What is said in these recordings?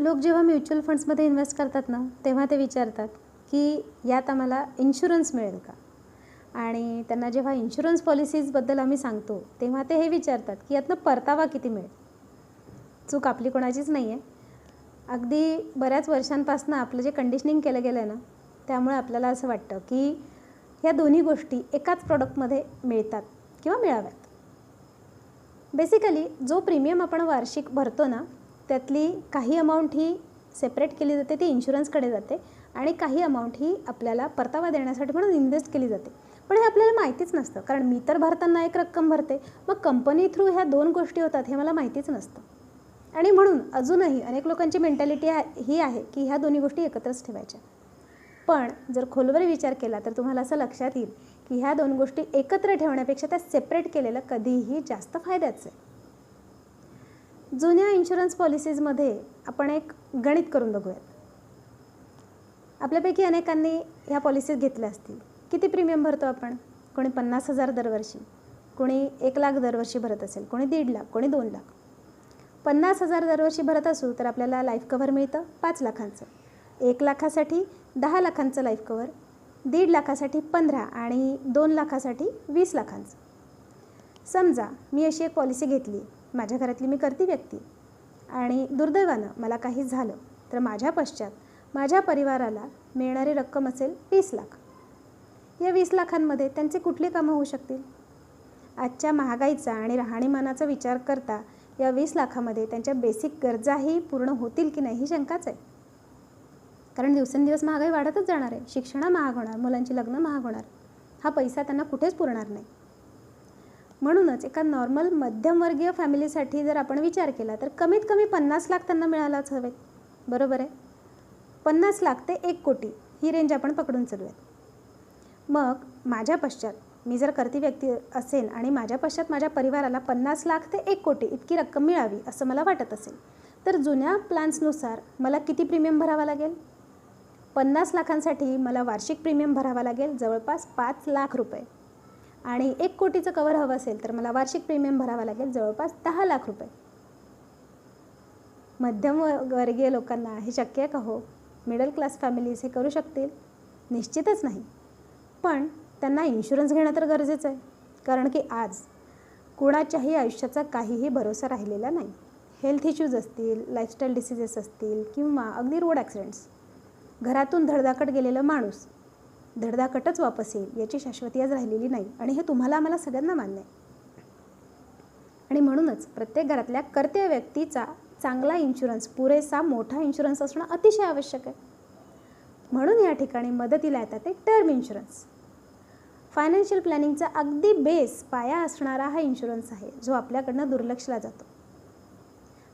लोक जेव्हा mutual फंड्समध्ये invest करतात ना, तेव्हा ते विचारतात की यात आम्हाला इन्शुरन्स मिळेल का? आणि त्यांना जेव्हा इन्शुरन्स पॉलिसीजबद्दल आम्ही सांगतो, तेव्हा ते हे विचारतात की यातनं परतावा किती मिळेल? चूक आपली कोणाचीच नाही आहे. अगदी बऱ्याच वर्षांपासून आपलं जे कंडिशनिंग केलं गेलं आहे ना, त्यामुळे आपल्याला असं वाटतं की ह्या दोन्ही गोष्टी एकाच प्रॉडक्टमध्ये मिळतात किंवा मिळाव्यात. बेसिकली जो प्रीमियम आपण वार्षिक भरतो ना, त्यातली काही अमाऊंट ही सेपरेट केली जाते, ती इन्शुरन्सकडे जाते आणि काही अमाऊंट ही आपल्याला परतावा देण्यासाठी म्हणून इन्व्हेस्ट केली जाते. पण हे आपल्याला माहितीच नसतं, कारण मी तर भरताना एक रक्कम भरते, मग कंपनी थ्रू ह्या दोन गोष्टी होतात हे मला माहितीच नसतं. आणि म्हणून अजूनही अनेक लोकांची मेंटॅलिटी ही आहे की ह्या दोन्ही गोष्टी एकत्रच ठेवायच्या. पण जर खोलवर विचार केला तर तुम्हाला असं लक्षात येईल की ह्या दोन गोष्टी एकत्र ठेवण्यापेक्षा त्या सेपरेट केलेलं कधीही जास्त फायद्याचं आहे. जुन्या इन्शुरन्स पॉलिसीजमध्ये आपण एक गणित करून बघूयात. आपल्यापैकी अनेकांनी ह्या पॉलिसीज घेतल्या असतील. किती प्रीमियम भरतो आपण? कोणी 50,000 दरवर्षी, कोणी 1,00,000 दरवर्षी भरत असेल, कोणी 1,50,000, कोणी 2,00,000. 50,000 दरवर्षी भरत असू तर आपल्याला लाईफ कव्हर मिळतं 5 लाखांचं, 1 लाखासाठी 10 लाखांचं लाईफ कव्हर, 1.5 लाखासाठी 15 आणि 2 लाखासाठी 20 लाखांचं. समजा मी अशी एक पॉलिसी घेतली, माझ्या घरातली मी करती व्यक्ती, आणि दुर्दैवानं मला काही झालं तर माझ्या पश्चात माझ्या परिवाराला मिळणारी रक्कम असेल 20 लाख. या 20 लाखांमध्ये त्यांचे कुठली कामं होऊ शकतील? आजच्या महागाईचा आणि राहणीमानाचा विचार करता या 20 लाखामध्ये त्यांच्या बेसिक गरजाही पूर्ण होतील की नाही ही शंकाच आहे. कारण दिवसेंदिवस महागाई वाढतच जाणार आहे. शिक्षण महाग होणार, मुलांची लग्न महाग होणार, हा पैसा त्यांना कुठेच पुरणार नाही. म्हणूनच एका नॉर्मल मध्यमवर्गीय फॅमिलीसाठी जर आपण विचार केला तर कमीत कमी 50 लाख त्यांना मिळायलाच हवेत. बरोबर आहे? 50 लाख ते 1 कोटी ही रेंज आपण पकडून चालूयात. मग माझ्या पश्चात मी जर करती व्यक्ती असेल आणि माझ्या पश्चात माझ्या परिवाराला 50 लाख ते 1 कोटी इतकी रक्कम मिळावी असं मला वाटत असेल तर जुन्या प्लॅन्सनुसार मला किती प्रीमियम भरावा लागेल? 50 लाखांसाठी मला वार्षिक प्रीमियम भरावा लागेल जवळपास 5 लाख रुपये, आणि 1 कोटीचं कवर हवं असेल तर मला वार्षिक प्रीमियम भरावा लागेल जवळपास 10 लाख रुपये. मध्यमवर्गीय लोकांना हे शक्य आहे का हो? मिडल क्लास फॅमिलीज हे करू शकतील? निश्चितच नाही. पण त्यांना इन्शुरन्स घेणं तर गरजेचं आहे, कारण की आज कुणाच्याही आयुष्याचा काहीही भरोसा राहिलेला नाही. हेल्थ इश्यूज असतील, लाईफस्टाईल डिसीजेस असतील किंवा अगदी रोड ॲक्सिडेंट्स, घरातून धडधाकट गेलेलं माणूस धडधाकटच वापस येईल याची शाश्वती आज राहिलेली नाही, आणि हे तुम्हाला आम्हाला सगळ्यांना मान्य आहे. आणि म्हणूनच प्रत्येक घरातल्या कर्त्या व्यक्तीचा चांगला इन्शुरन्स, पुरेसा मोठा इन्शुरन्स असणं अतिशय आवश्यक आहे. म्हणून या ठिकाणी मदतीला येतात ते टर्म इन्शुरन्स. फायनान्शियल प्लॅनिंगचा अगदी बेस पाया असणारा हा इन्शुरन्स आहे, जो आपल्याकडनं दुर्लक्षला जातो.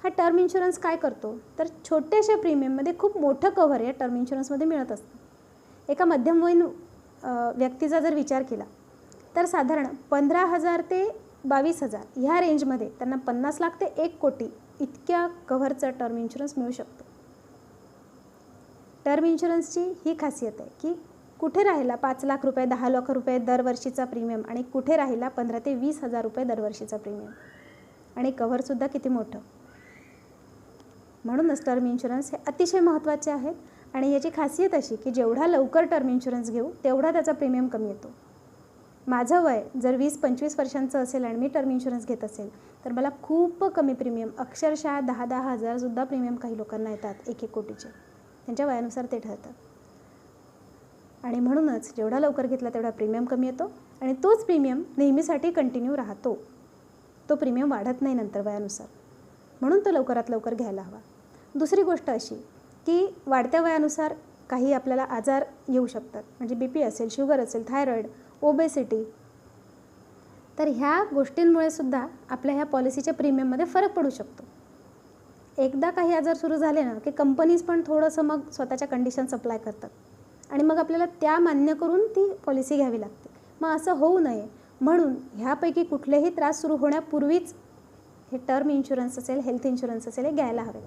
हा टर्म इन्शुरन्स काय करतो तर छोट्याशा प्रीमियममध्ये खूप मोठं कव्हर या टर्म इन्शुरन्समध्ये मिळत असतं. एका मध्यमवयीन व्यक्तीचा जर विचार केला तर साधारण 15,000 ते 22,000 ह्या रेंजमध्ये त्यांना 50 लाख ते 1 कोटी इतक्या कव्हरचा टर्म इन्शुरन्स मिळू शकतो. टर्म इन्शुरन्सची ही खासियत आहे की कुठे राहिला 5 लाख रुपये, 10 लाख रुपये दरवर्षीचा प्रीमियम, आणि कुठे राहिला 15 ते 20,000 रुपये दरवर्षीचा प्रीमियम, आणि कव्हरसुद्धा किती मोठं. म्हणूनच टर्म इन्शुरन्स हे अतिशय महत्त्वाचे आहेत. आणि याची खासियत अशी की जेवढा लवकर टर्म इन्शुरन्स घेऊ तेवढा त्याचा प्रीमियम कमी येतो. माझं वय जर 20-25 वर्षांचं असेल आणि मी टर्म इन्शुरन्स घेत असेल तर मला खूप कमी प्रीमियम, अक्षरशः 10-10 हजारसुद्धा प्रीमियम काही लोकांना येतात 1-1 कोटीचे. त्यांच्या वयानुसार ते ठरतात. आणि म्हणूनच जेवढा लवकर घेतला तेवढा प्रीमियम कमी येतो, आणि तोच प्रीमियम नेहमीसाठी कंटिन्यू राहतो. तो प्रीमियम वाढत नाही नंतर वयानुसार, म्हणून तो लवकरात लवकर घ्यायला हवा. दुसरी गोष्ट अशी की वाढत्या वयानुसार काही आपल्याला आजार येऊ शकतात, म्हणजे BP असेल, शुगर असेल, थायरॉईड, ओबेसिटी. तर ह्या गोष्टींमुळे सुद्धा आपल्या ह्या पॉलिसीच्या प्रीमियममध्ये फरक पडू शकतो. एकदा काही आजार सुरू झाले ना की कंपनीज पण थोडंसं मग स्वतःच्या कंडिशन्स अप्लाय करतात, आणि मग आपल्याला त्या मान्य करून ती पॉलिसी घ्यावी लागते. मग असं होऊ नये म्हणून ह्यापैकी कुठलेही त्रास सुरू होण्यापूर्वीच हे टर्म इन्शुरन्स असेल, हेल्थ इन्शुरन्स असेल, हे घ्यायला हवे.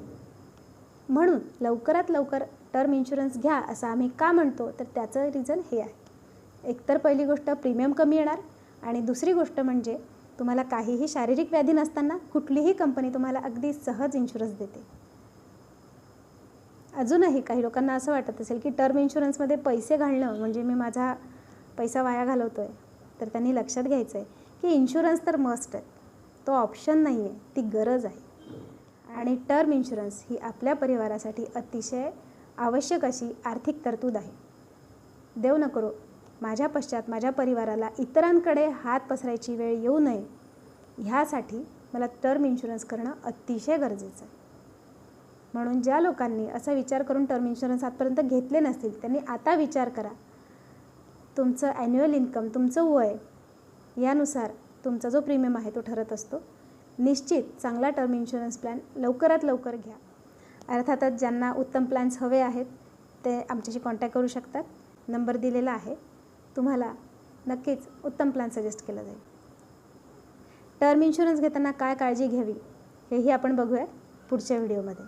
म्हणून लवकरात लवकर टर्म इन्शुरन्स घ्या असं आम्ही का म्हणतो तर त्याचं रिझन हे आहे. एकतर पहिली गोष्ट प्रीमियम कमी येणार, आणि दुसरी गोष्ट म्हणजे तुम्हाला काहीही शारीरिक व्याधी नसताना कुठलीही कंपनी तुम्हाला अगदी सहज इन्शुरन्स देते. अजूनही काही लोकांना असं वाटत असेल की टर्म इन्शुरन्समध्ये पैसे घालणं म्हणजे मी माझा पैसा वाया घालवतो आहे. तर त्यांनी लक्षात घ्यायचं आहे की इन्शुरन्स तर मस्ट आहे, तो ऑप्शन नाही आहे, ती गरज आहे. आणि टर्म इन्शुरन्स ही आपल्या परिवारासाठी अतिशय आवश्यक अशी आर्थिक तरतूद आहे. देव न करो माझ्या पश्चात माझ्या परिवाराला इतरांकडे हात पसरायची वेळ येऊ नये, ह्यासाठी मला टर्म इन्शुरन्स करणं अतिशय गरजेचं आहे. म्हणून ज्या लोकांनी असा विचार करून टर्म इन्शुरन्स आजपर्यंत घेतले नसतील त्यांनी आता विचार करा. तुमचं ॲन्युअल इन्कम, तुमचं वय यानुसार तुमचा जो प्रीमियम आहे तो ठरत असतो. निश्चित चांगला टर्म इन्शुरन्स प्लॅन लवकरात लवकर घ्या. अर्थातच ज्यांना उत्तम प्लॅन्स हवे आहेत ते आमच्याशी कॉन्टॅक्ट करू शकतात. नंबर दिलेला आहे. तुम्हाला नक्कीच उत्तम प्लॅन सजेस्ट केला जाईल. टर्म इन्शुरन्स घेताना काय काळजी घ्यावी हेही आपण बघूया पुढच्या व्हिडिओमध्ये.